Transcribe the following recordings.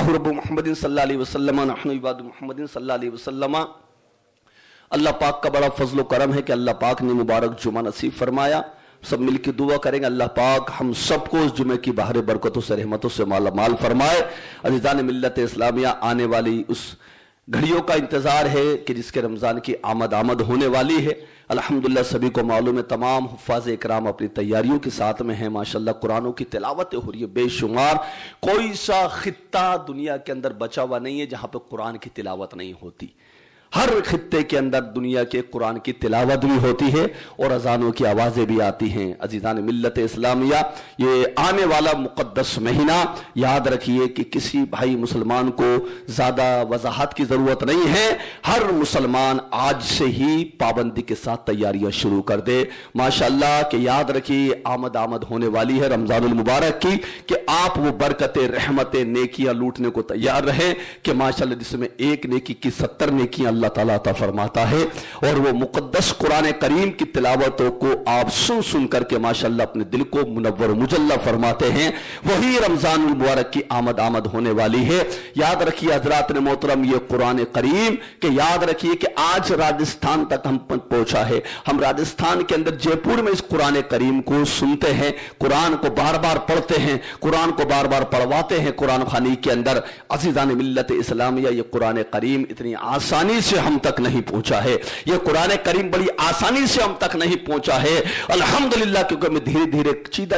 اللہ رب محمد صلی اللہ علیہ وسلم نحن عباد محمد صلی اللہ علیہ وسلم۔ اللہ پاک کا بڑا فضل و کرم ہے کہ اللہ پاک نے مبارک جمعہ نصیب فرمایا۔ سب مل کے دعا کریں گے اللہ پاک ہم سب کو اس جمعے کی باہر برکتوں سے رحمتوں سے مالا مال فرمائے۔ عزیزان ملت اسلامیہ، آنے والی اس گھڑیوں کا انتظار ہے کہ جس کے رمضان کی آمد ہونے والی ہے۔ الحمدللہ سبھی کو معلوم ہے، تمام حفاظ اکرام اپنی تیاریوں کے ساتھ میں ہیں، ماشاءاللہ قرآنوں کی تلاوتیں ہو رہی ہے بے شمار۔ کوئی سا خطہ دنیا کے اندر بچا ہوا نہیں ہے جہاں پہ قرآن کی تلاوت نہیں ہوتی۔ ہر خطے کے اندر دنیا کے قرآن کی تلاوت بھی ہوتی ہے اور اذانوں کی آوازیں بھی آتی ہیں۔ عزیزان ملت اسلامیہ، یہ آنے والا مقدس مہینہ یاد رکھیے کہ کسی بھائی مسلمان کو زیادہ وضاحت کی ضرورت نہیں ہے، ہر مسلمان آج سے ہی پابندی کے ساتھ تیاریاں شروع کر دے ماشاءاللہ۔ کہ یاد رکھیے آمد ہونے والی ہے رمضان المبارک کی، کہ آپ وہ برکتیں، رحمتیں، نیکیاں لوٹنے کو تیار رہیں کہ ماشاءاللہ جس میں ایک نیکی کی 70 نیکیاں اللہ تعالیٰ عطا فرماتا ہے۔ اور وہ مقدس قرآن کریم کی تلاوتوں کو آپ سن کر کے ماشاءاللہ اپنے دل کو منور و مجلہ فرماتے ہیں، وہی رمضان المبارک کی آمد ہونے والی ہے۔ یاد رکھیے حضرات نے محترم، یہ قرآن کریم کہ یاد رکھیے کہ آج راجستھان تک ہم پہنچا ہے۔ ہم راجستھان کے اندر جے پور میں اس قرآن کریم کو سنتے ہیں، قرآن کو بار بار پڑھتے ہیں، قرآن کو بار بار پڑھواتے ہیں قرآن خوانی کے اندر۔ عزیزان ملت اسلامیہ، یہ قرآن کریم اتنی آسانی سے ہم تک نہیں پہنچا ہے، یہ قرآن کریم بڑی آسانی سے ہم تک نہیں پہنچا ہے الحمدللہ، کیونکہ میں دھیرے دھیرے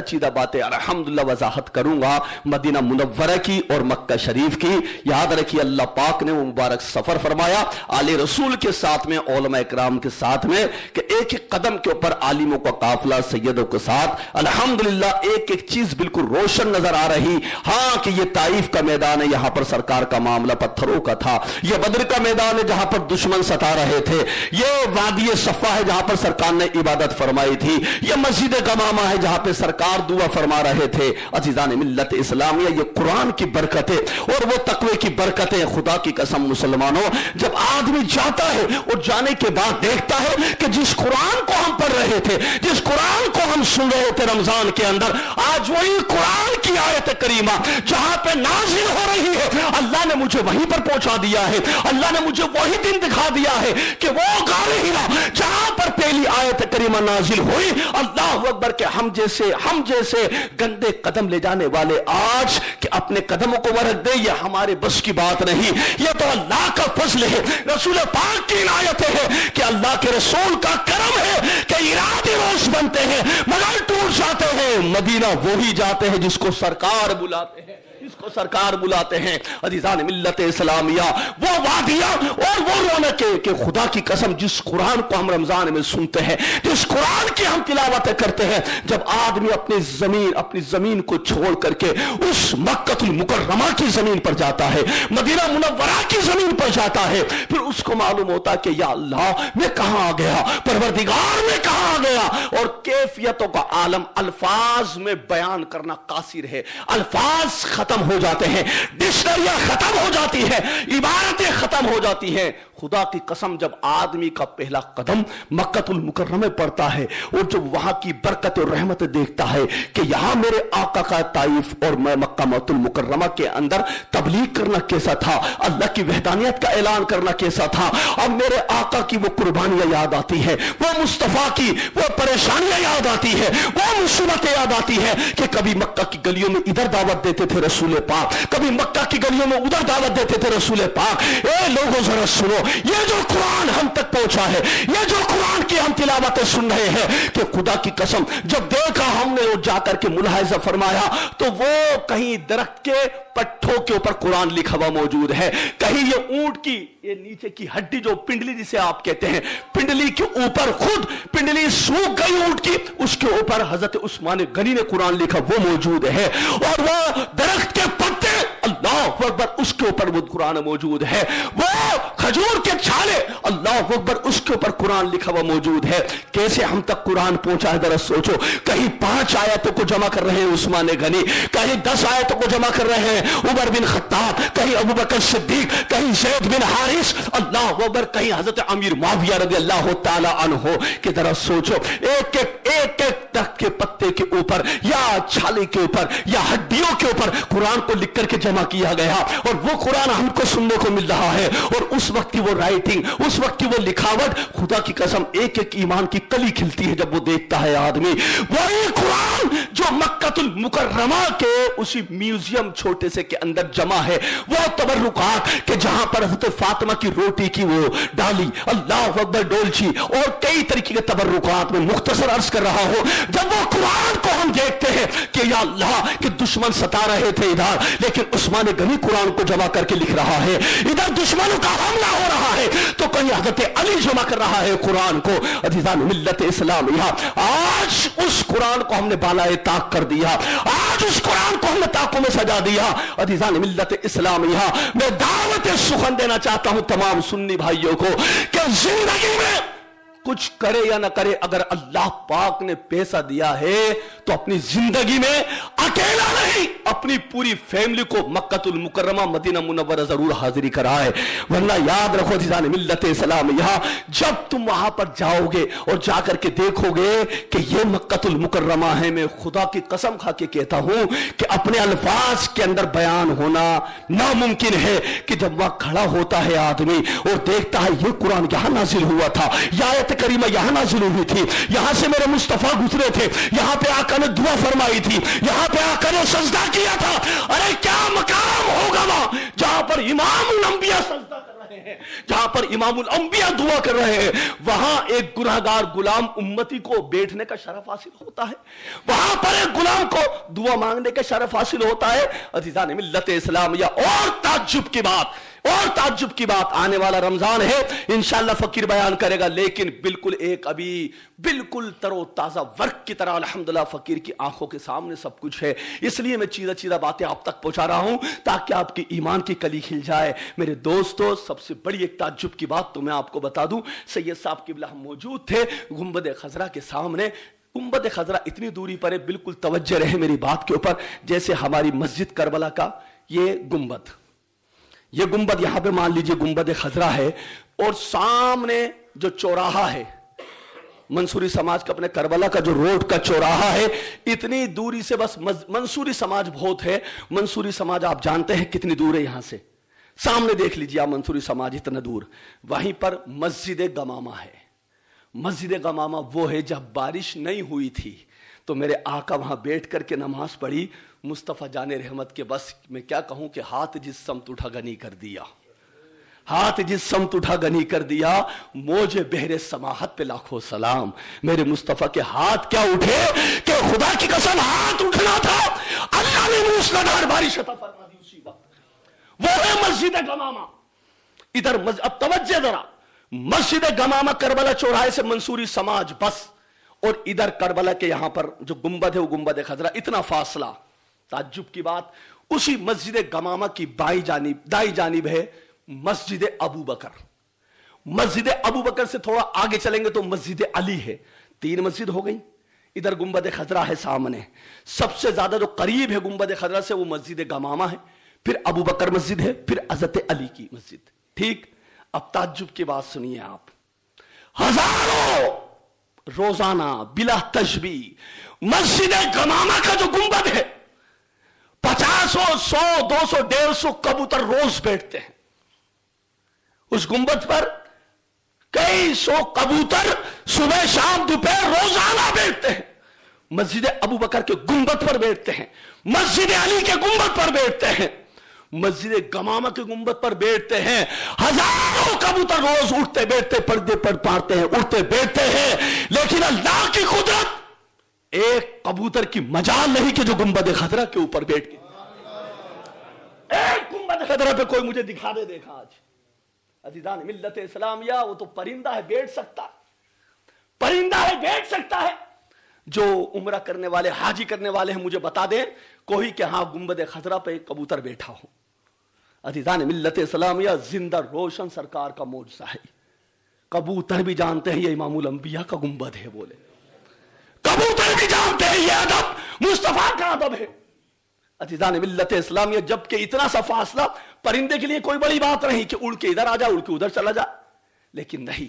چیدہ باتیں الحمدللہ وضاحت کروں گا مدینہ منورہ کی اور مکہ شریف کی۔ یاد رکھیے اللہ پاک نے وہ مبارک سفر فرمایا آل رسول کے ساتھ میں، علماء اکرام کے ساتھ میں، کہ ایک ایک قدم کے اوپر عالموں کا قافلہ سیدوں کے ساتھ الحمدللہ ایک ایک چیز بالکل روشن نظر آ رہی۔ ہاں کہ یہ طائف کا میدان ہے، یہاں پر سرکار کا معاملہ پتھروں کا تھا، یہ بدر کا میدان ہے جہاں پر دشمن ستا رہے تھے، یہ وادی صفا ہے جہاں پر سرکار نے عبادت فرمائی تھی، یہ مسجد گمامہ ہے جہاں پہ سرکار دعا فرما رہے تھے۔ عزیزان ملت اسلامیہ، یہ قرآن کی برکتیں اور وہ تقوی کی برکتیں، خدا کی قسم مسلمانوں، جب آدمی جاتا ہے اور جانے کے بعد دیکھتا ہے کہ جس قرآن کو ہم پڑھ رہے تھے، جس قرآن کو ہم سن رہے تھے رمضان کے اندر، آج وہی قرآن کی آیت کریمہ جہاں پہ نازل ہو رہی ہے، اللہ نے مجھے وہیں پر پہنچا دیا ہے، اللہ نے مجھے وہی دن دکھا دیا ہے کہ وہ غار ہرا جہاں پر پہلی آیت کریمہ نازل ہوئی، اللہ اکبر، کہ ہم جیسے گندے قدم لے جانے والے آج کہ اپنے قدموں کو ورق دے، یہ ہمارے بس کی بات نہیں، یہ تو اللہ کا فضل ہے، رسول پاک کی عنایت ہے کہ اللہ کے رسول کا کرم ہے کہ ارادے روز بنتے ہیں مگر ٹوٹ جاتے ہیں۔ مدینہ وہی جاتے ہیں جس کو سرکار بلاتے ہیں، اس کو سرکار بلاتے ہیں۔ عزیزان ملت اسلامیہ، وہ وادیاں اور وہ رونقیں کہ خدا کی قسم جس قرآن کو ہم رمضان میں سنتے ہیں، جس قرآن کی ہم تلاوت کرتے ہیں، جب آدمی اپنی زمین کو چھوڑ کر کے اس مکہ المکرمہ کی زمین پر جاتا ہے، مدینہ منورہ کی زمین پر جاتا ہے، پھر اس کو معلوم ہوتا ہے کہ یا اللہ میں کہاں آ گیا، پروردگار میں کہاں آ گیا۔ اور کیفیتوں کا عالم الفاظ میں بیان کرنا قاصر ہے، الفاظ ختم ہو جاتے ہیں، ڈکشنریاں ختم ہو جاتی ہیں، عبارتیں ختم ہو جاتی ہیں۔ خدا کی قسم جب آدمی کا پہلا قدم مکہ المکرمہ پڑتا ہے اور جب وہاں کی برکت اور رحمت دیکھتا ہے کہ یہاں میرے آقا کا طائف اور میں مکہ المکرمہ کے اندر تبلیغ کرنا کیسا تھا، اللہ کی وحدانیت کا اعلان کرنا کیسا تھا، اب میرے آقا کی وہ قربانیاں یاد آتی ہے، وہ مصطفیٰ کی وہ پریشانیاں یاد آتی ہے، وہ مصیبتیں یاد آتی ہے کہ کبھی مکہ کی گلیوں میں ادھر دعوت دیتے تھے رسول پاک، کبھی مکہ کی گلیوں میں ادھر دعوت دیتے تھے رسول پاک۔ اے لوگوں ذرا سنو، یہ جو قرآن ہم تک پہنچا ہے، یہ جو قرآن کی ہم تلاوتیں سن رہے ہیں، کہ خدا کی قسم جب دیکھا ہم نے جا کر کے ملاحظہ فرمایا تو وہ کہیں درخت کے پٹھوں کے اوپر قرآن لکھا ہوا موجود ہے، کہیں یہ اونٹ کی یہ نیچے کی ہڈی جو پنڈلی جسے آپ کہتے ہیں، پنڈلی کے اوپر خود پنڈلی سوکھ گئی اونٹ کی، اس کے اوپر حضرت عثمان غنی نے قرآن لکھا وہ موجود ہے، اور وہ درخت کے پتے اللہ اکبر اس کے اوپر وہ قرآن موجود ہے، وہ کھجور کے چھالے اللہ اکبر اس کے اوپر قرآن لکھا ہوا موجود ہے۔ کیسے ہم تک قرآن پہنچا ہے ذرا سوچو، کہیں 5 آیتوں کو جمع کر رہے ہیں عثمان غنی، کہیں 10 آیتوں کو جمع کر رہے ہیں عمر بن خطاب، کہیں کہیں ابو بکر صدیق، کہیں زید بن حارث، اللہ اکبر، کہیں حضرت امیر معاویہ رضی اللہ تعالی عنہ. کہ ذرا سوچو، ایک ایک درخت کے پتے کے اوپر یا چھالے کے اوپر یا ہڈیوں کے اوپر قرآن کو لکھ کر کے جمع کیا گیا، اور وہ قرآن ہم کو سننے کو مل رہا ہے. اور اس وقت کی وہ رائٹنگ، اس وقت کی وہ لکھاوٹ، خدا کی قسم ایک ایک ایمان کی کلی کھلتی ہے جب وہ دیکھتا ہے آدمی. وہی قرآن جو مکہ المکرمہ کے اسی میوزیم چھوٹے سے کے اندر جمع ہے، وہ تبرکات کہ جہاں پر حضرت فاطمہ کی روٹی کی وہ ڈالی، اللہ اکبر، ڈولچی اور کئی طریقے کے تبرکات میں مختصر عرض کر رہا ہوں. جب وہ قرآن کو ہم دیکھتے ہیں کہ یا اللہ کہ دشمن ستا رہے تھے ادھر، لیکن عثمان غنی قرآن کو جمع کر کے لکھ رہا ہے، ادھر دشمنوں کا حملہ ہو رہا ہے تو کہیں حضرت علی جمع کر رہا ہے قرآن کو. عزیزان ملت اسلامیہ، آج اس قرآن کو ہم نے بالائے طاق کر دیا، آج اس قرآن کو ہم نے طاقوں میں سجا دیا. عزیزان ملت اسلامیہ، میں دعوت سخن دینا چاہتا ہوں تمام سنی بھائیوں کو کہ زندگی میں کچھ کرے یا نہ کرے، اگر اللہ پاک نے پیسہ دیا ہے تو اپنی زندگی میں اکیلا نہیں، اپنی پوری فیملی کو مکہ المکرمہ مدینہ منورہ ضرور حاضری کرائے. ورنہ یاد رکھو عزیزان ملت اسلامیہ، جب تم وہاں پر جاؤ گے اور جا کر کے دیکھو گے کہ یہ مکہ المکرمہ ہے، میں خدا کی قسم کھا کے کہتا ہوں کہ اپنے الفاظ کے اندر بیان ہونا ناممکن ہے. کہ جب وہاں کھڑا ہوتا ہے آدمی اور دیکھتا ہے یہ قرآن یہاں نازل ہوا تھا، یا آیت کریمہ یہاں نازل ہوئی تھی، یہاں سے میرے مصطفیٰ گزرے تھے، یہاں پہ آقا نے دعا فرمائی تھی، یہاں پہ آقا نے سجدہ کیا تھا. ارے کیا مقام ہوگا وہاں جہاں پر امام الانبیاء سجدہ کر رہے ہیں، جہاں پر امام الانبیاء دعا کر رہے ہیں. وہاں ایک گناہگار غلام امتی کو بیٹھنے کا شرف حاصل ہوتا ہے، وہاں پر ایک غلام کو دعا مانگنے کا شرف حاصل ہوتا ہے. عزیزان ملت اسلامیہ، اور تعجب کی بات، اور تعجب کی بات، آنے والا رمضان ہے، انشاءاللہ فقیر بیان کرے گا، لیکن بالکل ایک ابھی بالکل تر و تازہ ورق کی طرح الحمدللہ فقیر کی آنکھوں کے سامنے سب کچھ ہے. اس لیے میں چیزہ باتیں آپ تک پہنچا رہا ہوں تاکہ آپ کی ایمان کی کلی کھل جائے. میرے دوستو، سب سے بڑی ایک تعجب کی بات تو میں آپ کو بتا دوں، سید صاحب قبلہ ہم موجود تھے گنبد خضرا کے سامنے. گنبد خضرا اتنی دوری پر ہے، بالکل توجہ رہے میری بات کے اوپر، جیسے ہماری مسجد کربلا کا یہ گنبد، یہ گنبد یہاں پہ مان لیجئے گنبد خضرا ہے، اور سامنے جو چوراہا ہے منصوری سماج کا، اپنے کربلا کا جو روڈ کا چوراہا ہے، اتنی دوری سے بس منصوری سماج بہت ہے. منصوری سماج آپ جانتے ہیں کتنی دور ہے یہاں سے، سامنے دیکھ لیجئے آپ منصوری سماج اتنا دور. وہیں پر مسجد گمامہ ہے. مسجد گمامہ وہ ہے جب بارش نہیں ہوئی تھی تو میرے آقا وہاں بیٹھ کر کے نماز پڑھی. مصطفیٰ جان رحمت کے بس میں کیا کہوں کہ ہاتھ جس سمت اٹھا گنی کر دیا، ہاتھ جس سمت اٹھا گنی کر دیا. موج بحر سماحت پہ لاکھوں سلام. میرے مصطفیٰ کے ہاتھ کیا اٹھے کہ خدا کی قسم ہاتھ اٹھنا تھا، اللہ نے موسلادھار بارش عطا فرما دی اسی وقت. وہ ہے مسجد گمامہ. ادھر اب توجہ ذرا، مسجد گمامہ کربلا چوراہے سے منصوری سماج بس، اور ادھر کربلا کے یہاں پر جو گنبد ہے وہ گنبد خضرا، اتنا فاصلہ. تعجب کی بات، اسی مسجد گمامہ کی دائیں جانب ہے مسجد ابو بکر. مسجد ابو بکر سے تھوڑا آگے چلیں گے تو مسجد علی ہے. 3 مسجد ہو گئی. ادھر گنبد خضرا ہے سامنے، سب سے زیادہ جو قریب ہے گنبد خضرا سے وہ مسجد گمامہ ہے، پھر ابو بکر مسجد ہے، پھر حضرت علی کی مسجد. ٹھیک، اب تعجب کی بات سنیے آپ، ہزاروں روزانہ بلا تشبیہ مسجد گمامہ کا جو گنبد ہے 50 100 200 150 کبوتر روز بیٹھتے ہیں اس گنبد پر. کئی 100 کبوتر صبح شام دوپہر روزانہ بیٹھتے ہیں. مسجد ابو بکر کے گنبد پر بیٹھتے ہیں، مسجد علی کے گنبد پر بیٹھتے ہیں، مسجد گمامہ کے گنبد پر بیٹھتے ہیں. ہزاروں کبوتر روز اٹھتے بیٹھتے پردے پر پارتے ہیں، اٹھتے بیٹھتے ہیں. لیکن اللہ کی قدرت، ایک کبوتر کی مجال نہیں کہ جو گنبد خضرا کے اوپر بیٹھ کے، ایک گنبد خضرا پہ کوئی مجھے دکھا دے دیکھا آج. عزیزان ملت اسلامیہ، وہ تو پرندہ ہے بیٹھ سکتا، پرندہ ہے بیٹھ سکتا ہے. جو عمرہ کرنے والے حاجی کرنے والے ہیں مجھے بتا دیں کوئی کہ ہاں گنبد خضرا پہ ایک کبوتر بیٹھا ہو. عزیزان ملت اسلامیہ، زندہ روشن سرکار کا معجزہ ہے. کبوتر بھی جانتے ہیں یہ امام الانبیاء کا گنبد ہے، بولے کبوتر بھی جانتے ہیں یہ ادب مصطفیٰ کا ادب ہے. अजीज़ान मिल्लत इस्लामिया, जबकि इतना सा फासला परिंदे के लिए कोई बड़ी बात नहीं कि उड़ के इधर आ जा, उड़ के उधर चला जा, लेकिन नहीं,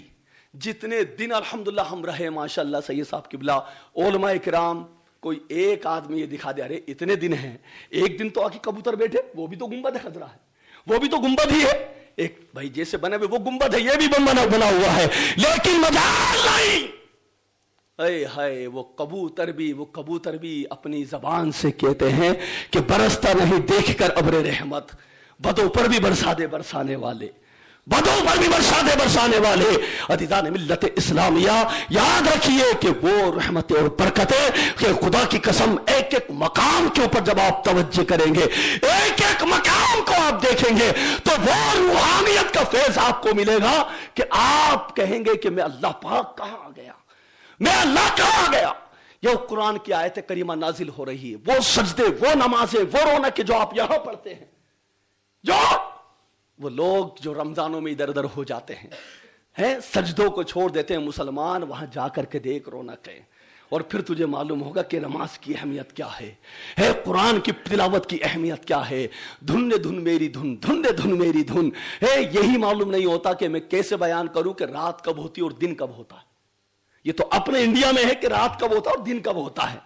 जितने दिन अल्हम्दुलिल्लाह हम रहे माशाअल्लाह सैयद साहब किबला, उलमा इकराम, कोई एक आदमी ये दिखा दे अरे इतने दिन हैं, एक दिन तो आके कबूतर बैठे, वो भी तो गुंबद खतरा है, वो भी तो गुंबद ही है, एक भाई जैसे बने हुए वो गुंबद है, ये भी बना हुआ है, लेकिन मजाल नहीं। अरे हाय, वो कबूतर भी अपनी जबान से कहते हैं कि बरसता नहीं देखकर अब्रे रहमत, बदों पर भी बरसा दे बरसाने वाले, बदों पर भी बरसा दे बरसाने वाले। अज़ीज़ान मिल्लत इस्लामिया, याद रखिए कि वो रहमतें और बरकतें कि खुदा की कसम एक एक मकाम के ऊपर जब आप तवज्जो करेंगे, एक एक मकाम को आप देखेंगे, तो वो रूहानियत का फैज आपको मिलेगा कि आप कहेंगे कि मैं अल्लाह पाक कहां आ गया, मैं अल्लाह कहां आ गया। ये कुरान की आयत करीमा नाजिल हो रही है, वो सजदे, वो नमाजें, वो रौनक जो आप यहां पढ़ते हैं, जो वो लोग जो रमजानों में इधर उधर हो जाते हैं, सजदों को छोड़ देते हैं मुसलमान, वहां जाकर के देख रौनक है, और फिर तुझे मालूम होगा कि नमाज की अहमियत क्या है कुरान की तिलावत की अहमियत क्या है। धुन धुन मेरी धुन, धुन धुन मेरी धुन है, यही मालूम नहीं होता कि मैं कैसे बयान करूं कि रात कब होती है और दिन कब होता है। ये तो अपने इंडिया में है कि रात कब होता है और दिन कब होता है।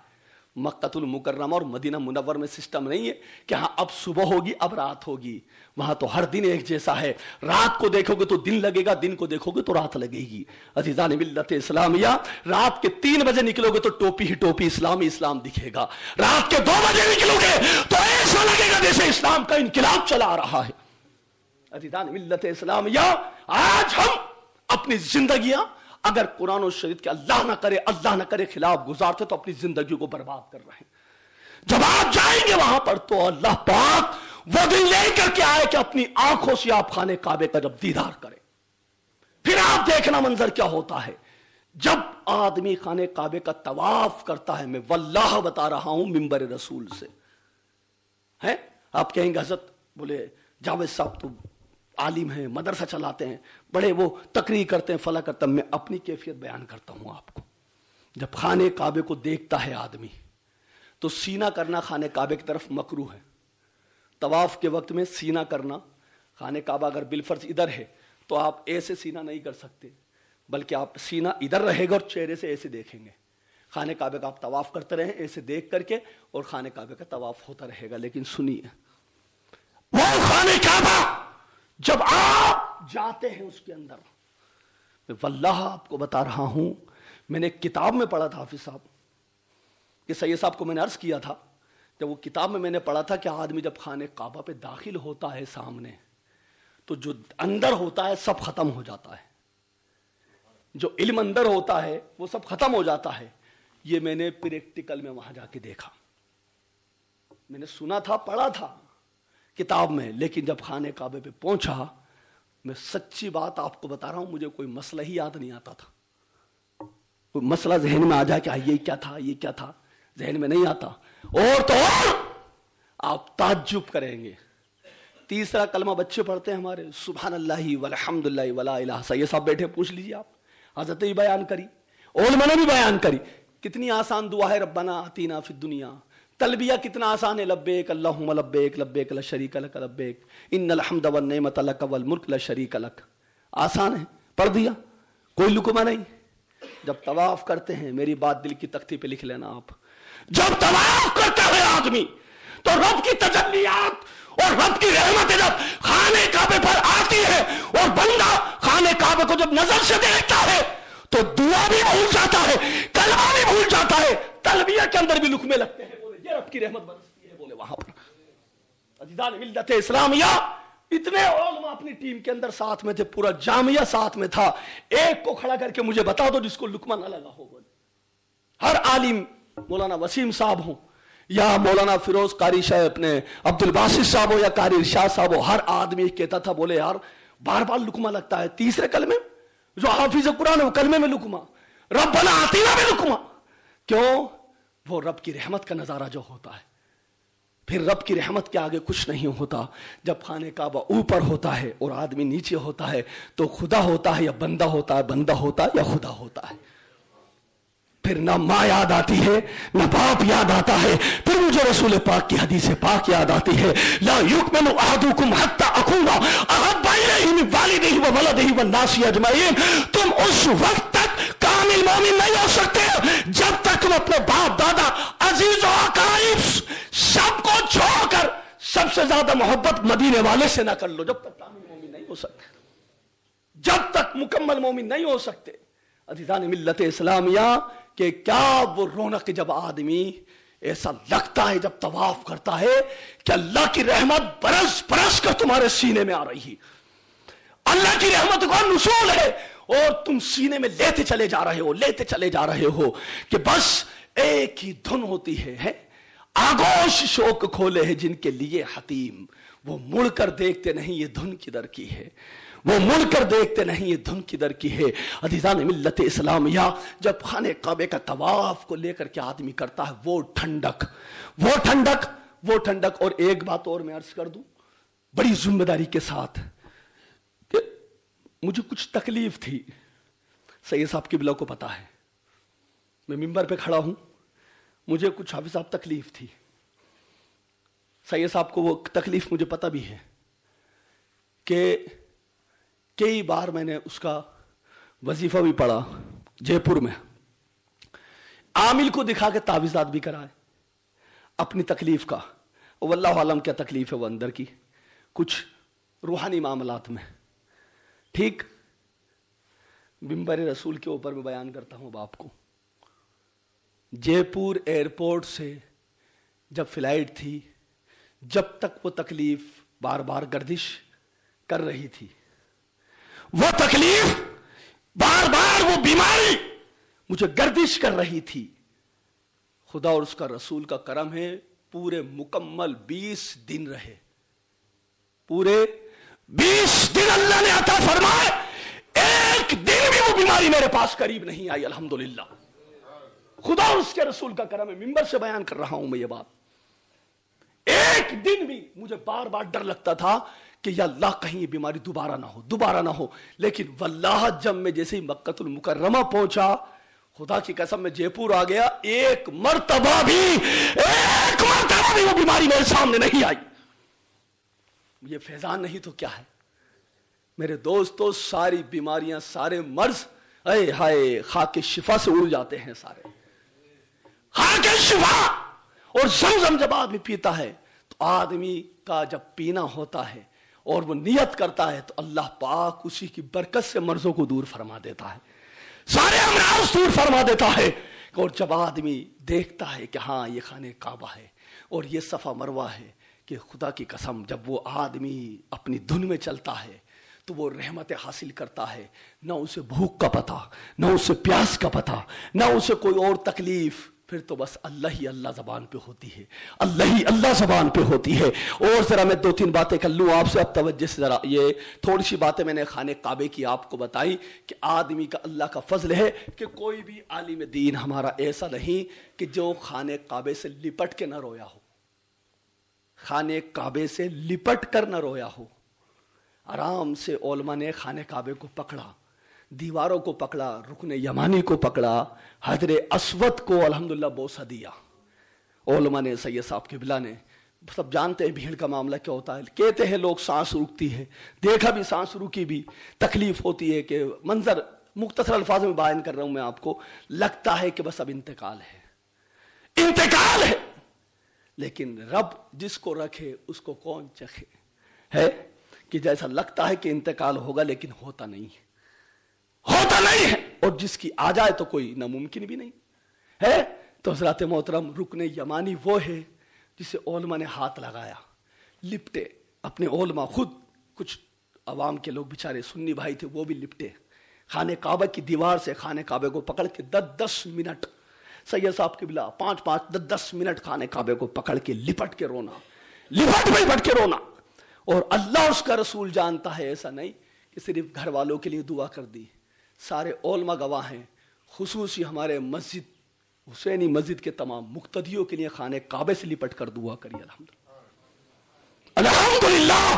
मक्कतुल मुकर्रमा और मदीना मुनव्वर में सिस्टम नहीं है कि हाँ अब सुबह होगी अब रात होगी, वहां तो हर दिन एक जैसा है, रात को देखोगे तो दिन लगेगा, दिन को देखोगे तो रात लगेगी। अज़ीज़ान मिल्लत इस्लामिया, रात के 3 बजे निकलोगे तो टोपी ही टोपी इस्लाम दिखेगा, रात के 2 बजे निकलोगे तो ऐसा लगेगा जैसे इस्लाम का इनकिलाब चला आ रहा है। अज़ीज़ान मिल्लत इस्लामिया, आज हम अपनी जिंदगियां अगर कुरान और शरीयत के अल्लाह ना करे खिलाफ गुजारते तो अपनी जिंदगी को बर्बाद कर रहे हैं। जब आप जाएंगे वहां पर तो अल्लाह पाक वो दिन लेकर के आए कि अपनी आंखों से आप खाने काबे का जब दीदार करें, फिर आप देखना मंजर क्या होता है। जब आदमी खाने काबे का तवाफ करता है, मैं वल्लाह बता रहा हूं मिंबर रसूल से, है आप कहेंगे हजरत बोले जावेद साहब तो आलिम हैं, मदरसा चलाते हैं, बड़े वो तकरीर करते हैं, फला करता, मैं अपनी कैफियत बयान करता हूं आपको। जब खाने काबे को देखता है आदमी तो सीना करना खाने काबे की तरफ मकरूह है। तवाफ के वक्त में सीना करना, खाने काबा अगर बिलफर्ज इधर है तो आप ऐसे सीना नहीं कर सकते, बल्कि आप सीना इधर रहेगा और चेहरे से ऐसे देखेंगे। खाने काबे का आप तवाफ करते रहें ऐसे देख करके, और खाने काबे का तवाफ होता रहेगा। लेकिन सुनिए, वो खाने काबा जब आप जाते हैं उसके अंदर, मैं वल्लाह आपको बता रहा हूं, मैंने किताब में पढ़ा था हाफिज साहब कि सैयद साहब को मैंने अर्ज किया था, जब वो किताब में मैंने पढ़ा था कि आदमी जब खाने काबा पे दाखिल होता है सामने, तो जो अंदर होता है सब खत्म हो जाता है, जो इल्म अंदर होता है वो सब खत्म हो जाता है। ये मैंने प्रैक्टिकल में वहां जाके देखा, मैंने सुना था, पढ़ा था किताब में, लेकिन जब खाने काबे पे पहुंचा, मैं सच्ची बात आपको बता रहा हूं, मुझे कोई मसला ही याद नहीं आता था। कोई मसला जहन में आ जाए कि ये क्या था, ये क्या था, जहन में नहीं आता। और तो और आप ताज्जुब करेंगे। तीसरा कलमा बच्चे पढ़ते हैं हमारे, सुभान अल्लाह वल्हम्दुलिल्लाह वला इलाहा, सैयद साहब बैठे पूछ लीजिए आप, हजरत भी बयान करी, उलमा ने भी बयान करी, कितनी आसान दुआ है, रब्बना आतीना फिद दुनिया। तलबिया कितना आसान है, लब्बैक अल्लाहुम्मा लब्बैक लब्बैक ला शरीका लक लब्बैक इन्नल हम्द वन निअमत लक वल मुल्क ला शरीका लक। आसान है, पढ़ दिया, कोई लुकमा नहीं। जब तवाफ करते हैं, मेरी बात दिल की तख्ती पे लिख लेना आप, जब तवाफ करता है आदमी तो रब की तजल्लियात और रब की रहमतें जब खाने काबे पर आती है और बंदा खाने काबे को जब नजर से देखता है तो दुआ भी भूल जाता है, कलमा भी भूल जाता है, तलबिया के अंदर भी लुकमे लगते हैं, बोले ये रब की रहमत बरसती है, बोले वहां पर। अज़ीज़ान मिल्लत इस्लामिया, इतने उलमा अपनी टीम के अंदर साथ में थे, पूरा जामिया साथ में था। एक को खड़ा करके मुझे बता दो जिसको लुकमा ना लगा हो। बोले हर आलिम, मौलाना वसीम साहब हो या मौलाना फिरोज कारी शाह अपने अब्दुल बासित साहब हो या कारी इरशाद साहब हो, हर आदमी कहता था, बोले यार बार बार लुकमा लगता है। तीसरे कलमे जो हाफिज कुरान है वो कलमे में लुकमा, रब्बना आतीना में लुकमा। क्यों? वो रब की रहमत का नजारा जो होता है, फिर रब की रहमत के आगे कुछ नहीं होता। जब खाने काबा ऊपर होता है और आदमी नीचे होता है तो खुदा होता है या बंदा होता है, बंदा होता है या खुदा होता है। फिर ना माँ याद आती है ना बाप याद आता है, फिर मुझे रसूल पाक की हदीस पाक याद आती है, ला युकमिनु अहदुकुम हत्ता अकूना अहब्बा इलैहि मिन वालिदिही व वलदिही वन नासी अजमईन। तुम उस वक्त तक कामिल मोमिन नहीं हो सकते जब तक तुम अपने बाप दादा अजीज और अकारीब सबको छोड़कर सबसे ज्यादा मोहब्बत मदीने वाले से ना कर लो। जब तक कामिल मोमिन नहीं हो सकते, जब तक मुकम्मल मोमिन नहीं हो सकते। अज़ीज़ान मिल्लत इस्लामिया के क्या वो रौनक जब आदमी ऐसा लगता है जब तवाफ करता है कि अल्लाह की रहमत बरस बरस कर तुम्हारे सीने में आ रही है, अल्लाह की रहमत का नुज़ूल है और तुम सीने में लेते चले जा रहे हो, लेते चले जा रहे हो कि बस एक ही धुन होती है आगोश शोक खोले हैं जिनके लिए हतीम, वो मुड़कर देखते नहीं ये धुन किधर की है, वो मुड़कर देखते नहीं ये धुन किधर की है। अज़ीज़ान मिल्लत इस्लामिया जब खाने काबे का तवाफ को लेकर के आदमी करता है वो ठंडक, वो ठंडक, वो ठंडक। और एक बात और मैं अर्ज कर दूं बड़ी जिम्मेदारी के साथ कि मुझे कुछ तकलीफ थी, सैयद साहब की बिला को पता है, मैं मिंबर पे खड़ा हूं, मुझे कुछ हाफिज साहब तकलीफ थी, सैयद साहब को वो तकलीफ मुझे पता भी है कि कई बार मैंने उसका वजीफा भी पढ़ा जयपुर में, आमिल को दिखा के तावीज़ात भी कराए अपनी तकलीफ का, वल्लाहु आलम क्या तकलीफ है वो अंदर की, कुछ रूहानी मामलात में। ठीक मिंबर रसूल के ऊपर मैं बयान करता हूं बाप को, जयपुर एयरपोर्ट से जब फ्लाइट थी, जब तक वो तकलीफ बार बार गर्दिश कर रही थी, वो तकलीफ बार बार वो बीमारी मुझे गर्दिश कर रही थी, खुदा और उसका रसूल का करम है पूरे मुकम्मल 20 दिन रहे, पूरे 20 दिन अल्लाह ने अता फरमाए, एक दिन भी वो बीमारी मेरे पास करीब नहीं आई। अल्हम्दुलिल्लाह, खुदा और उसके रसूल का करम है, मिंबर से बयान कर रहा हूं मैं ये बात। एक दिन भी मुझे बार बार डर लगता था कि या अल्लाह कहीं ये बीमारी दोबारा ना हो, दोबारा ना हो। लेकिन वल्लाह जब मैं जैसे ही मक्कतुल मुकर्रमा पहुंचा, खुदा की कसम में जयपुर आ गया, एक मर्तबा भी वो बीमारी मेरे सामने नहीं आई। ये फैजान नहीं तो क्या है मेरे दोस्तों, सारी बीमारियां सारे मर्ज अरे हाय खाके शिफा से उड़ जाते हैं सारे, खाके शिफा। और ज़मज़म जब आदमी पीता है तो आदमी का जब पीना होता है और वो नियत करता है तो अल्लाह पाक उसी की बरकत से मर्जों को दूर फरमा देता है, सारे अमराज दूर फरमा देता है। और जब आदमी देखता है कि हाँ ये खाने काबा है और ये सफ़ा मरवा है, कि खुदा की कसम जब वो आदमी अपनी धुन में चलता है तो वो रहमत हासिल करता है, ना उसे भूख का पता, ना उसे प्यास का पता, ना उसे कोई और तकलीफ, फिर तो बस अल्लाह ही अल्लाह ज़बान पे होती है, अल्लाह ही अल्लाह ज़बान पे होती है। और ज़रा मैं 2-3 बातें कर लूँ आपसे अब तवज्जो से, ज़रा ये थोड़ी सी बातें मैंने खाने काबे की आपको बताई कि आदमी का अल्लाह का फजल है कि कोई भी आलिम दीन हमारा ऐसा नहीं कि जो खाने काबे से लिपट के ना रोया हो, खाने काबे से लिपट कर ना रोया हो। आराम से ओलमा ने खाने काबे को पकड़ा, दीवारों को पकड़ा, रुकने यमानी को पकड़ा, हजरे अस्वद को अल्हम्दुलिल्लाह बोसा दिया। ओलमा ने, सैयद साहब किबला ने, सब जानते हैं भीड़ का मामला क्या होता है, कहते हैं लोग सांस रुकती है, देखा भी सांस रुकी भी, तकलीफ होती है कि मंजर मुख्तसर अल्फाज में बयान कर रहा हूं मैं आपको, लगता है कि बस अब इंतकाल है, इंतकाल है। लेकिन रब जिसको रखे उसको कौन चखे, है कि जैसा लगता है कि इंतकाल होगा लेकिन होता नहीं है, होता नहीं है। और जिसकी आ जाए तो कोई नामुमकिन भी नहीं है। तो हज़रात मोहतरम रुकने यमानी वो है जिसे ओलमा ने हाथ लगाया, लिपटे, अपने ओलमा खुद, कुछ अवाम के लोग बेचारे सुन्नी भाई थे वो भी लिपटे, खाने काबा की दीवार से खाने काबे को पकड़ के 10-10 मिनट, सैयद साहब की बिला 5-5 10-10 मिनट खाने काबे को पकड़ के लिपट के रोना, लिपट के रोना। और अल्लाह उसका रसूल जानता है, ऐसा नहीं कि सिर्फ घर वालों के लिए दुआ कर दी, सारे ओलमा गवाह हैं, खुसूसी हमारे मस्जिद हुसैनी मस्जिद के तमाम मुक्तदियों के लिए खाने काबे से लिपट कर दुआ करिए। अल्हम्दुलिल्लाह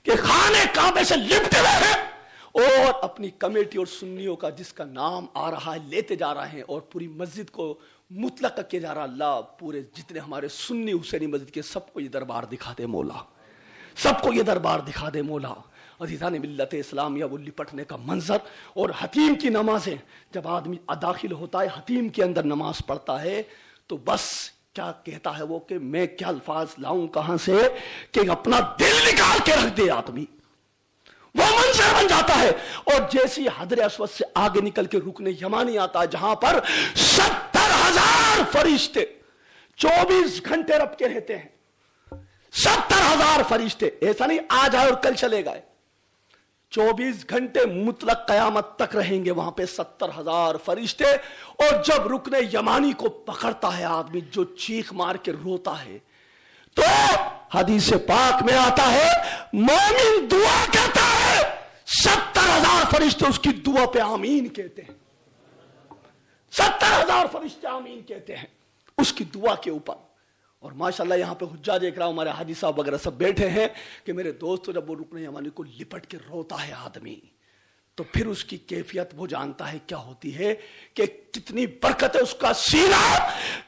कि खाने काबे से लिपटे हुए हैं اور اپنی کمیٹی اور سنیوں کا جس کا نام آ رہا ہے لیتے جا رہے ہیں اور پوری مسجد کو مطلق کیا جا رہا. اللہ پورے جتنے ہمارے سنی حسینی مسجد کے سب کو یہ دربار دکھا دے مولا, سب کو یہ دربار دکھا دے مولا. عزیزان ملت اسلامیہ, وہ لپٹنے کا منظر اور حتیم کی نمازیں, جب آدمی داخل ہوتا ہے حتیم کے اندر نماز پڑھتا ہے تو بس کیا کہتا ہے وہ کہ میں کیا الفاظ لاؤں کہاں سے کہ اپنا دل نکال کے رکھ دے آدمی, وہ منظر بن جاتا ہے. اور جیسی حجر اسود سے آگے نکل کے رکن یمانی آتا ہے جہاں پر 70,000 فرشتے 24 گھنٹے رب کے رہتے ہیں. 70,000 فرشتے, ایسا نہیں آج آئے اور کل چلے گئے, 24 گھنٹے مطلق قیامت تک رہیں گے وہاں پہ 70,000 فرشتے. اور جب رکن یمانی کو پکڑتا ہے آدمی جو چیخ مار کے روتا ہے تو حدیث پاک میں آتا ہے مومن دعا کہتا ہے 70,000 فرشتے اس کی دعا پہ آمین کہتے ہیں. 70,000 فرشتے آمین کہتے ہیں اس کی دعا کے اوپر. اور ماشاءاللہ یہاں پہ حجاج اکرام ہمارے حاجی صاحب وغیرہ سب بیٹھے ہیں کہ میرے دوستو جب وہ رکن یمانی کو لپٹ کے روتا ہے آدمی تو پھر اس کی کیفیت وہ جانتا ہے کیا ہوتی ہے کہ کتنی برکت ہے اس کا سینہ,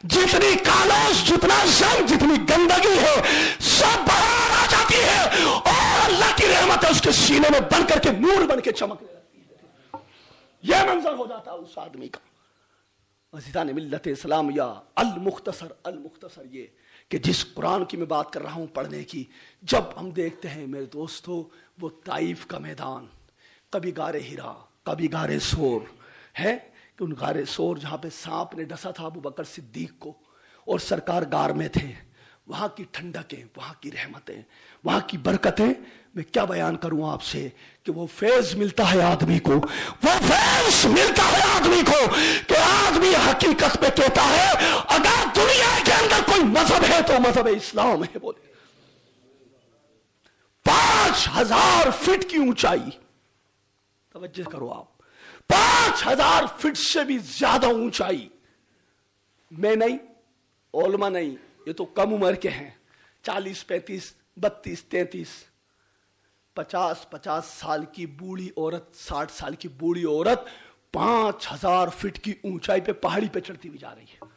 جتنی کالوس, جتنا زنگ, جتنی گندگی ہے سب باہر آ جاتی ہے اور اللہ کی رحمت ہے اس کے سینے میں بن کر کے نور بن کے چمکنے لگتی ہے. یہ منظر ہو جاتا ہے اس آدمی کا. عزیزان ملت اسلامیہ, المختصر یہ کہ جس قرآن کی میں بات کر رہا ہوں پڑھنے کی, جب ہم دیکھتے ہیں میرے دوستو وہ طائف کا میدان, کبھی غار ہرا کبھی غار سور ہے کہ ان غار سور جہاں پہ سانپ نے ڈسا تھا ابو بکر صدیق کو اور سرکار غار میں تھے, وہاں کی ٹھنڈکیں, وہاں کی رحمتیں, وہاں کی برکتیں میں کیا بیان کروں آپ سے کہ وہ فیض ملتا ہے آدمی کو, وہ فیض ملتا ہے آدمی کو کہ آدمی حقیقت میں کہتا ہے اگر دنیا کے اندر کوئی مذہب ہے تو مذہب اسلام ہے. بولے 5,000 فٹ کی اونچائی, توجہ کرو آپ, 5,000 فٹ سے بھی زیادہ اونچائی. میں نہیں, علماء نہیں, یہ تو کم عمر کے ہیں, 40 35 32 33 50 سال کی بوڑھی عورت, 60 سال کی بوڑھی عورت 5,000 فٹ کی اونچائی پہ پہاڑی پہ چڑھتی ہوئی جا رہی ہے.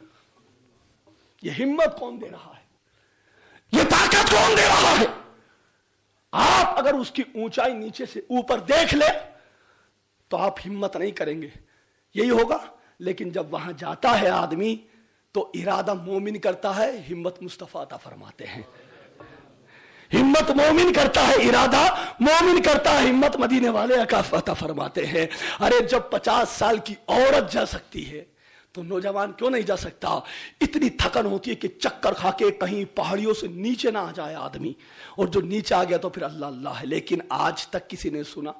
یہ ہمت کون دے رہا ہے, یہ طاقت کون دے رہا ہے؟ آپ اگر اس کی اونچائی نیچے سے اوپر دیکھ لیں تو آپ ہمت نہیں کریں گے, یہی ہوگا. لیکن جب وہاں جاتا ہے آدمی تو ارادہ مومن کرتا ہے, ہمت مصطفیٰ عطا فرماتے ہیں. ہمت مومن کرتا ہے, ارادہ مومن کرتا ہے, ہمت مدینے والے عطا فرماتے ہیں. ارے جب 50 سال کی عورت جا سکتی ہے تو نوجوان کیوں نہیں جا سکتا؟ اتنی تھکن ہوتی ہے کہ چکر کھا کے کہیں پہاڑیوں سے نیچے نہ آ جائے آدمی, اور جو نیچے آ گیا تو پھر اللہ اللہ ہے. لیکن آج تک کسی نے سنا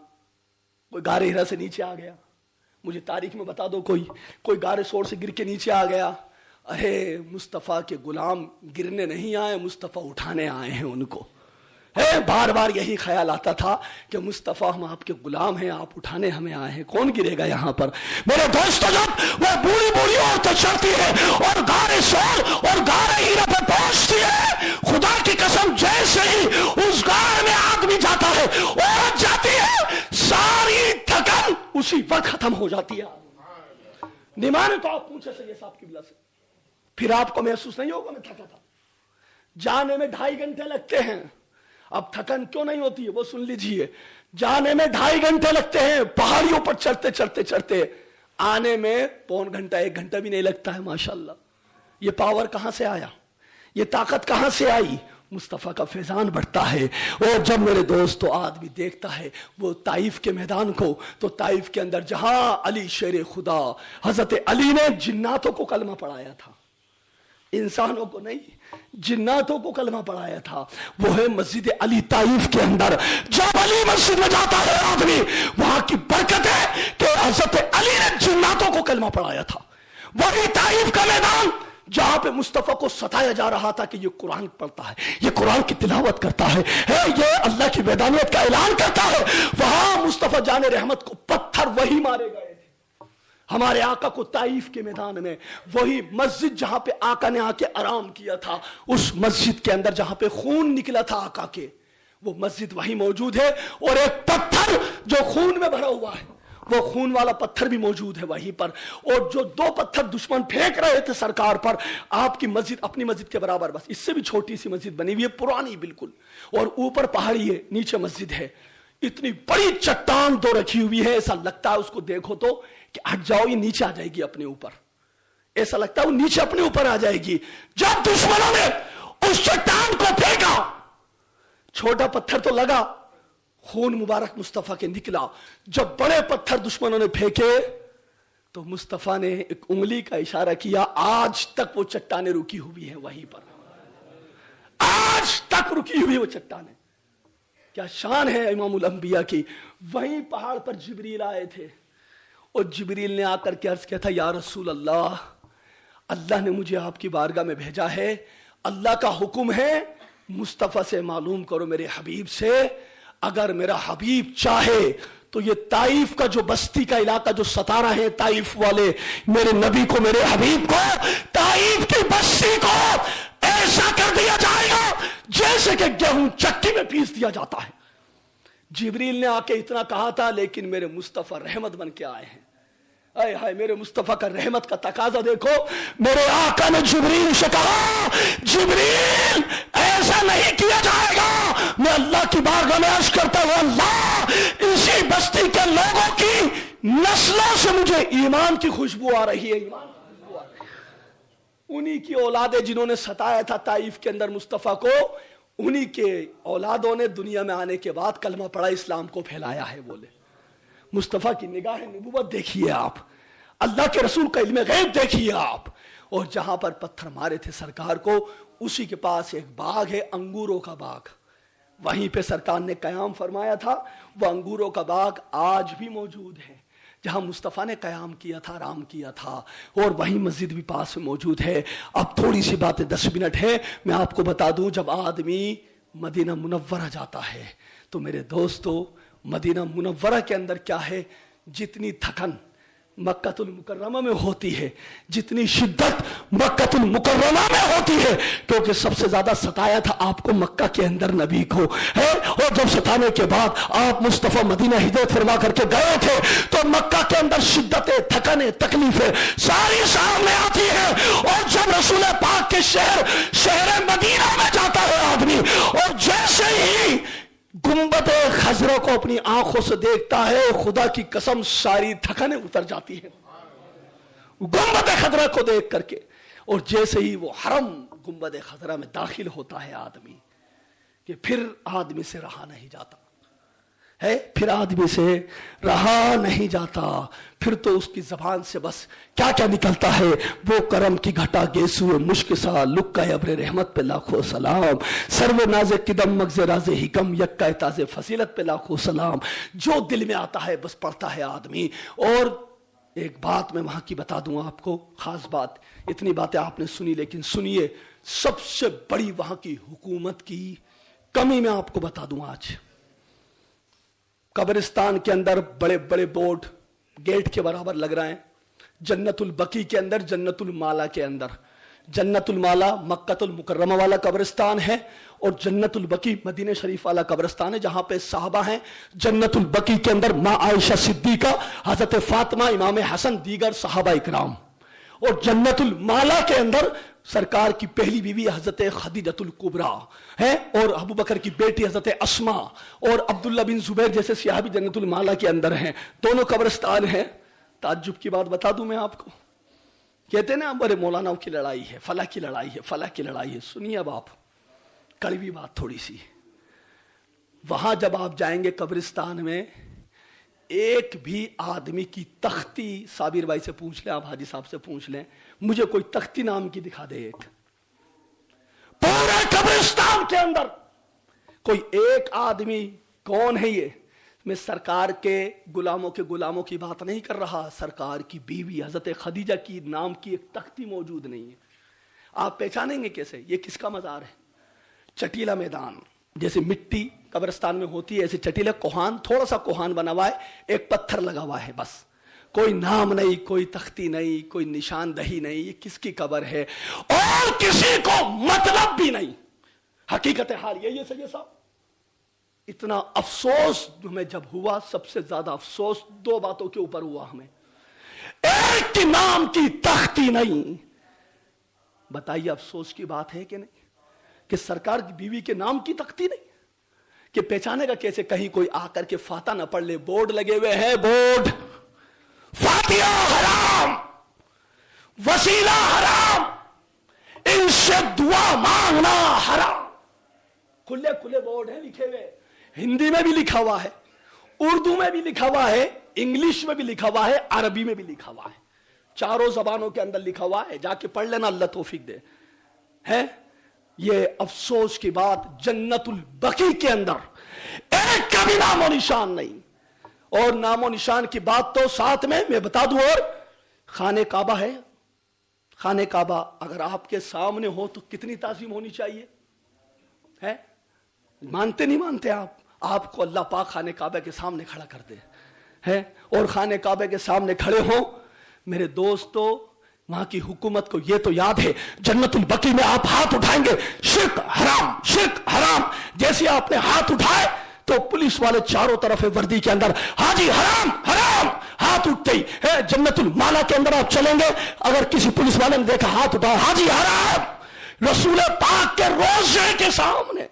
کوئی غار ہرا سے نیچے آ گیا؟ مجھے تاریخ میں بتا دو کوئی غار سور سے گر کے نیچے آ گیا. ارے مصطفیٰ کے غلام گرنے نہیں آئے, مصطفیٰ اٹھانے آئے ہیں ان کو. بار بار یہی خیال آتا تھا کہ مصطفیٰ ہم آپ کے غلام ہیں, آپ اٹھانے ہمیں آئے ہیں, کون گرے گا یہاں پر؟ میرے دوستو جب وہ بوڑھی عورتیں چڑھتی ہے اور غار سور اور غار ہرا پہ پہنچتی ہے, خدا کی قسم جیسے ہی اس غار میں آدمی جاتا ہے, عورت جاتی ہے, ساری تھکن اسی وقت ختم ہو جاتی ہے. نمانے تو آپ پوچھے سید صاحب کی بلا سے, پھر آپ کو محسوس نہیں ہوگا میں تھکا تھا. جانے میں 2.5 گھنٹے لگتے ہیں. اب تھکن کیوں نہیں ہوتی ہے وہ سن لیجئے. جانے میں 2.5 گھنٹے لگتے ہیں, پہاڑیوں پر چڑھتے, آنے میں 1.25 گھنٹہ 1 گھنٹہ بھی نہیں لگتا ہے. ماشاءاللہ, یہ پاور کہاں سے آیا, یہ طاقت کہاں سے آئی؟ مصطفیٰ کا فیضان بڑھتا ہے. اور جب میرے دوستو آدمی دیکھتا ہے وہ طائف کے میدان کو, تو طائف کے اندر جہاں علی شیر خدا, حضرت علی نے جناتوں کو کلمہ پڑھایا تھا, انسانوں کو نہیں, جناتوں کو کلمہ پڑھایا تھا, وہ ہے مسجد علی طائف کے اندر. جب علی مسجد میں جاتا ہے آدمی, وہاں کی برکت ہے کہ حضرت علی نے جناتوں کو کلمہ پڑھایا تھا. وہی طائف کا میدان جہاں پہ مصطفیٰ کو ستایا جا رہا تھا کہ یہ قرآن پڑھتا ہے, یہ قرآن کی تلاوت کرتا ہے, یہ اللہ کی وحدانیت کا اعلان کرتا ہے, وہاں مصطفیٰ جان رحمت کو پتھر وہی مارے گئے تھے. ہمارے آقا کو طائف کے میدان میں, وہی مسجد جہاں پہ آقا نے آ کے آرام کیا تھا, اس مسجد کے اندر جہاں پہ خون نکلا تھا آقا کے, वो मस्जिद वहीं मौजूद है, और एक पत्थर जो खून में भरा हुआ है, वो खून वाला पत्थर भी मौजूद है वहीं पर। और जो 2 पत्थर दुश्मन फेंक रहे थे सरकार पर, आपकी मस्जिद अपनी मस्जिद के बराबर, बस इससे भी छोटी सी मस्जिद बनी हुई है, पुरानी बिल्कुल, और ऊपर पहाड़ी है, नीचे मस्जिद है। इतनी बड़ी चट्टान तो रखी हुई है, ऐसा लगता है उसको देखो तो कि हट जाओ, ये नीचे आ जाएगी अपने ऊपर, ऐसा लगता है वो नीचे अपने ऊपर आ जाएगी। जब दुश्मनों ने उस चट्टान को फेंका, छोटा पत्थर तो लगा, खून मुबारक मुस्तफा के निकला। जब बड़े पत्थर दुश्मनों ने फेंके तो मुस्तफा ने एक उंगली का इशारा किया, आज तक वो चट्टानें रुकी हुई हैं वहीं पर, आज तक रुकी हुई वो चट्टानें। क्या शान है इमामुल अंबिया की। वहीं पहाड़ पर जिब्रील आए थे, और जिब्रील ने आकर के अर्ज किया था, या रसूल अल्लाह, अल्लाह ने मुझे आपकी बारगाह में भेजा है, अल्लाह का हुक्म है, मुस्तफा से मालूम करो, मेरे हबीब से, अगर मेरा हबीब चाहे तो ये ताइफ का जो बस्ती का इलाका जो सता रहे हैं ताइफ वाले, मेरे नबी को, मेरे हबीब को, ताइफ की बस्ती को ऐसा कर दिया जाएगा जैसे कि गेहूं चक्की में पीस दिया जाता है। जिब्रील ने आके इतना कहा था, लेकिन मेरे मुस्तफा रहमत बन के आए हैं। आए हाय, मेरे मुस्तफा का रहमत का तकाजा देखो। मेरे आका ने जिब्रील से कहा, जिब्रील ऐसा नहीं किया जाएगा। मैं अल्लाह की बारगाह में अर्ज करता हूं, अल्लाह, इसी बस्ती के लोगों की नस्लों से मुझे ईमान की खुशबू आ रही है, ईमान की खुशबू आ रही है। उन्हीं की औलादे जिन्होंने सताया था ताइफ के अंदर मुस्तफा को, उन्हीं के औलादों ने दुनिया में आने के बाद कलमा पढ़ा, इस्लाम को फैलाया है। बोले मुस्तफा की निगाह नबूवत देखिए आप, अल्लाह के रसूल का इल्म गैब देखिए आप। और जहां पर पत्थर मारे थे सरकार को, उसी के पास एक बाग है, अंगूरों का बाग, वहीं पे सरकार ने कयाम फरमाया था। वह अंगूरों का बाग आज भी मौजूद है, जहां मुस्तफा ने कयाम किया था, आराम किया था, और वहीं मस्जिद भी पास में मौजूद है। अब थोड़ी सी बातें, 10 मिनट है, मैं आपको बता दूं, जब आदमी मदीना मुनव्वरा जाता है तो मेरे दोस्तों, मदीना मुनव्वरा के अंदर क्या है, जितनी थकन मक्कातुल मुकर्रमा में होती है, जितनी शिद्दत मक्कातुल मुकर्रमा में होती है, क्योंकि सबसे ज्यादा सताया था आपको मक्का के अंदर नबी को है। और जब सताने के बाद आप मुस्तफा मदीना हिजरत फरमा करके गए थे, तो मक्का के अंदर शिद्दतें, थकने, तकलीफें सारी सामने आती है। और जब रसूल पाक के शहर मदीना में जाता है आदमी, और जैसे ही गुंबद खजरा को अपनी आंखों से देखता है, खुदा की कसम सारी थकाने उतर जाती है गुंबद खजरा को देख करके। और जैसे ही वो हरम गुंबद खजरा में दाखिल होता है आदमी, कि फिर आदमी से रहा नहीं जाता है, फिर आदमी से रहा नहीं जाता। फिर तो उसकी जबान से बस क्या क्या निकलता है, वो करम की घटा गेसुए मुश्क सा, लुक्का अब्र रहमत पे लाखों सलाम, सर्व नाज़े किदम मगज़े राज़े हिकम, यक्का ताज़े फसीलत पे लाखों सलाम। जो दिल में आता है बस पढ़ता है आदमी। और एक बात मैं वहां की बता दूं आपको, खास बात, इतनी बातें आपने सुनी, लेकिन सुनिए, सबसे बड़ी वहां की हुकूमत की कमी मैं आपको बता दूं। आज कब्रिस्तान के अंदर बड़े बड़े बोर्ड गेट के बराबर लग रहे हैं। जन्नतुल बकी के अंदर, जन्नतुल माला के अंदर, जन्नतुल माला मक्कातुल मुकर्रमा वाला कब्रिस्तान है, और जन्नतुल बकी मदीना शरीफ वाला कब्रिस्तान है, जहां पे साहबा हैं। जन्नतुल बकी के अंदर मां आयशा सिद्दीका, हजरत फातिमा, इमाम हसन, दीगर साहबा इकराम। और जन्नतुल माला के अंदर सरकार की पहली बीवी हजरत खदीजतुल कुबरा है, और अबू बकर की बेटी हजरत अस्मा, और अब्दुल्ला बिन जुबैर जैसे सहाबी जन्नतुल माला के अंदर हैं। दोनों कब्रिस्तान हैं। ताज्जुब की बात बता दूं मैं आपको, कहते ना बड़े मौलानाओं की लड़ाई है, फला की लड़ाई है, फला की लड़ाई है। सुनिए अब आप, कड़वी बात थोड़ी सी, वहां जब आप जाएंगे कब्रिस्तान में, एक भी आदमी की तख्ती, साबिर भाई से पूछ लें, आप हाजी साहब से पूछ लें, मुझे कोई तख्ती नाम की दिखा दे एक, पूरे कब्रिस्तान के अंदर कोई एक आदमी। कौन है ये? मैं सरकार के गुलामों की बात नहीं कर रहा, सरकार की बीवी हजरत खदीजा की नाम की एक तख्ती मौजूद नहीं है। आप पहचानेंगे कैसे ये किसका मजार है? चटीला मैदान, जैसे मिट्टी कब्रिस्तान में होती है, ऐसे चटीला कोहान, थोड़ा सा कोहान बना हुआ है, एक पत्थर लगा हुआ है, बस कोई नाम नहीं, कोई तख्ती नहीं, कोई निशानदही नहीं, ये किसकी कब्र है और किसी को मतलब भी नहीं। हकीकत हाल यही है सैयद साहब, इतना अफसोस हमें जब हुआ, सबसे ज्यादा अफसोस दो बातों के ऊपर हुआ हमें। एक की नाम की तख्ती नहीं। बताइए अफसोस की बात है कि नहीं, कि सरकार की बीवी के नाम की तख्ती नहीं, कि पहचानेगा कैसे कहीं कोई आकर के फाता ना पढ़ ले। बोर्ड लगे हुए हैं, बोर्ड, फातिहा हराम, वसीला हराम, इनसे दुआ मांगना हराम। खुले खुले बोर्ड है लिखे हुए, हिंदी में भी लिखा हुआ है, उर्दू में भी लिखा हुआ है, इंग्लिश में भी लिखा हुआ है, अरबी में भी लिखा हुआ है, चारों जबानों के अंदर लिखा हुआ है। जाके पढ़ लेना, अल्लाह तौफीक दे। है ये अफसोस की बात, जन्नतुल बकी के अंदर एक का भी नामो निशान नहीं। और नामो निशान की बात तो साथ में मैं बता दूं, और खाने काबा है। खाने काबा अगर आपके सामने हो तो कितनी ताजीम होनी चाहिए है? मानते नहीं मानते आप? आपको अल्लाह पाक खाने काबे के सामने खड़ा कर दे है, और खाने काबे के सामने खड़े हो। मेरे दोस्तों, वहां की हुकूमत को यह तो याद है, जन्नतुल बकी में आप हाथ उठाएंगे, शिर्क हराम, शिर्क हराम। जैसे आपने हाथ उठाए तो पुलिस वाले चारों तरफ है वर्दी के अंदर, हाजी हराम हराम, हाथ उठते ही है। जन्नतुल माला के अंदर आप चलेंगे, अगर किसी पुलिस वाले ने देखा हाथ उठाया, हाजी हराम, रसूल पाक के रोजे के सामने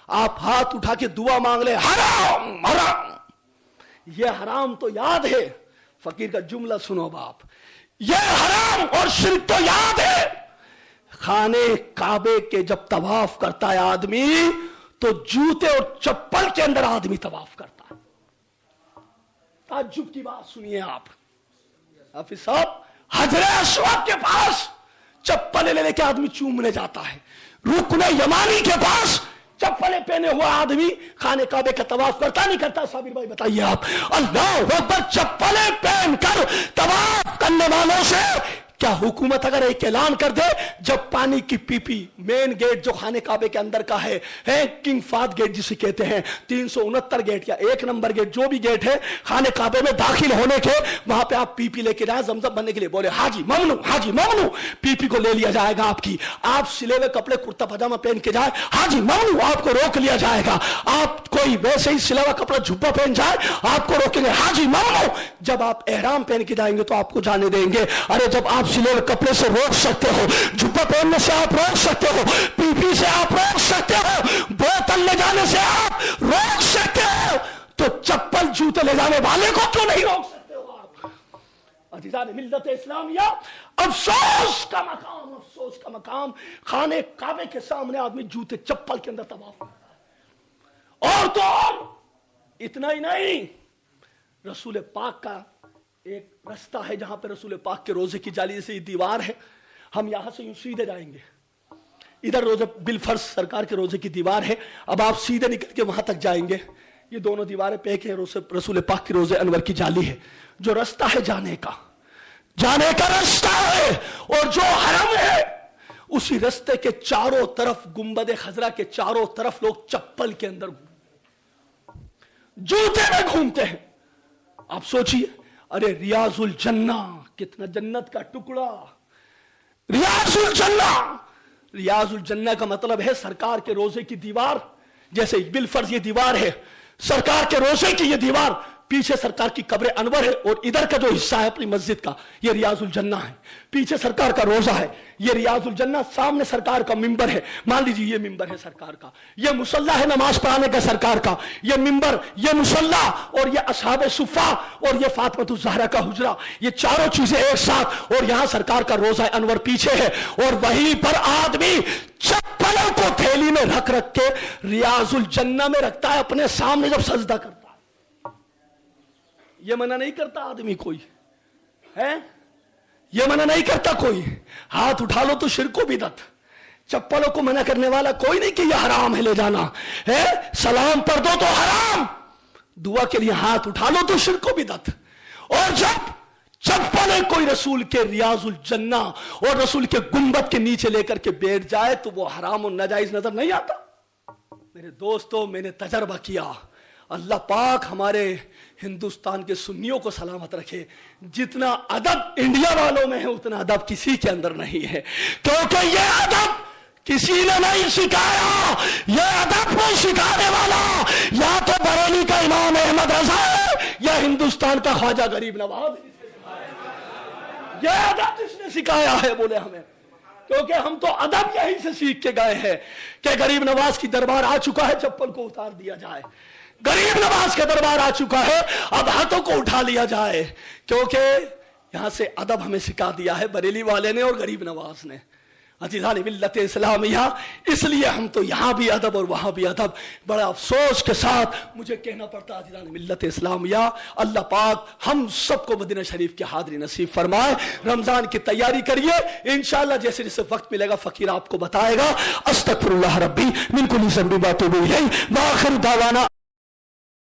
आप हाथ उठा के दुआ मांग ले, हराम हराम। ये हराम तो याद है, फकीर का जुमला सुनो बाप, ये हराम और शिर्क तो याद है। खाने काबे के जब तवाफ करता है आदमी, तो जूते और चप्पल के अंदर आदमी तवाफ करता है। ताज्जुब की बात सुनिए आप, हाफिज साहब, हजरे अस्वद के पास चप्पल लेने के आदमी चूमने जाता है, रुकने यमानी के पास चप्पलें पहने हुआ आदमी खाने काबे का तवाफ करता नहीं करता? साबिर भाई बताइए आप। अल्लाह अकबर, चप्पलें पहनकर तवाफ करने वालों से क्या हुकूमत अगर एक ऐलान कर दे, जब पानी की पीपी मेन गेट जो खाने काबे के अंदर का है किंग फाद गेट जिसे कहते हैं, 369 गेट या 1 नंबर गेट, जो भी गेट है खाने काबे में दाखिल होने के, वहां पे आप पीपी लेके जाए जमजम बनने के लिए, बोले हाजी ममनू, हाजी ममनू, पीपी को ले लिया जाएगा आपकी। आप सिले हुए कपड़े कुर्ता पजामा पहन के जाए, हाजी ममनू, आपको रोक लिया जाएगा। आप कोई वैसे ही सिला हुआ कपड़ा जुब्बा पहन जाए, आपको रोकेंगे, हाजी ममनू। जब आप एहराम पहन के जाएंगे तो आपको जाने देंगे। अरे जब आप सिले हुए कपड़े से रोक सकते हो, जुब्बा पहनने से आप रोक सकते हो, पीपी से आप रोक सकते हो, बोतल ले जाने से आप रोक सकते हो, तो चप्पल जूते ले जाने वाले को क्यों नहीं रोक सकते हो आप? अज़ीज़ान मिल्लत इस्लामिया, अफसोस का मकाम, अफसोस का मकाम, खाने काबे के सामने आदमी जूते चप्पल के अंदर तवाफ करता है। और तो और इतना ही नहीं, रसूल पाक का एक रास्ता है जहां पर रसूल पाक के रोजे की जाली से दीवार है, हम यहां से यूं सीधे जाएंगे, इधर रोजे बिलफर्ज सरकार के रोजे की दीवार है, अब आप सीधे निकल के वहां तक जाएंगे, ये दोनों दीवारें पैक है, रसूल पाक के रोजे अनवर की जाली है। जो रास्ता है जाने का रास्ता है, और जो हरम है उसी रास्ते के चारों तरफ, गुंबद खजरा के चारों तरफ लोग चप्पल के अंदर जूते में घूमते हैं। आप सोचिए, अरे रियाजुल जन्ना, कितना जन्नत का टुकड़ा, रियाजुल जन्ना। रियाजुल जन्ना का मतलब है सरकार के रोजे की दीवार। जैसे बिलफर्ज ये दीवार है, सरकार के रोजे की ये दीवार, पीछे सरकार की कब्र अनवर है, और इधर का जो हिस्सा है अपनी मस्जिद का, ये रियाजुल जन्ना है। पीछे सरकार का रोजा है, ये रियाजुल जन्ना, सामने सरकार का मिंबर है, मान लीजिए ये मिंबर है सरकार का, ये मुसल्ला है नमाज पढ़ाने का सरकार का, ये मिंबर, ये मुसल्ला, और ये असहाबे सुफा, और ये फातिमा ज़हरा का हुजरा, ये चारों चीजें एक साथ, और यहां सरकार का रोजा अनवर पीछे है, और वहीं पर आदमी चप्पलों को थैली में रख के रियाजुल जन्ना में रखता है अपने सामने जब सजदा करता है। ये मना नहीं करता आदमी कोई है, ये मना नहीं करता कोई, हाथ उठा लो तो शिर्क बिदअत। चप्पलों को मना करने वाला कोई नहीं कि ये हराम है ले जाना है, सलाम पढ़ दो तो हराम, दुआ के लिए हाथ उठा लो तो शिर्क बिदअत। और जब चप्पलें कोई रसूल के रियाजुल जन्ना और रसूल के गुंबद के नीचे लेकर के बैठ जाए तो वो हराम और नाजायज नजर नहीं आता। मेरे दोस्तों, मैंने तजर्बा किया, अल्लाह पाक हमारे हिंदुस्तान के सुन्नियों को सलामत रखे। जितना अदब इंडिया वालों में है उतना अदब किसी के अंदर नहीं है, क्योंकि ये अदब کسی نے نہیں سکھایا، یہ ادب نہیں سکھانے والا یا تو بریلی کا امام احمد رضا ہے یا ہندوستان کا خواجہ غریب نواز ہے۔ یہ ادب جس نے سکھایا ہے بولے ہمیں، کیونکہ ہم تو ادب یہی سے سیکھ کے گئے ہیں کہ غریب نواز کی دربار آ چکا ہے، چپل کو اتار دیا جائے، غریب نواز کا دربار آ چکا ہے، اب ہاتھوں کو اٹھا لیا جائے، کیونکہ یہاں سے ادب ہمیں سکھا دیا ہے بریلی والے نے اور غریب نواز نے۔ عزیزان ملت اسلامیہ، اس لیے ہم تو یہاں بھی ادب اور وہاں بھی ادب۔ بڑا افسوس کے ساتھ مجھے کہنا پڑتا عزیزان ملت اسلامیہ، اللہ پاک ہم سب کو مدینہ شریف کی حاضری نصیب فرمائے۔ رمضان کی تیاری کریے، انشاءاللہ جیسے جیسے وقت ملے گا فقیر آپ کو بتائے گا۔ استغفر اللہ ربی من کل ذنب و اتوب الیہ، وآخر دعوانا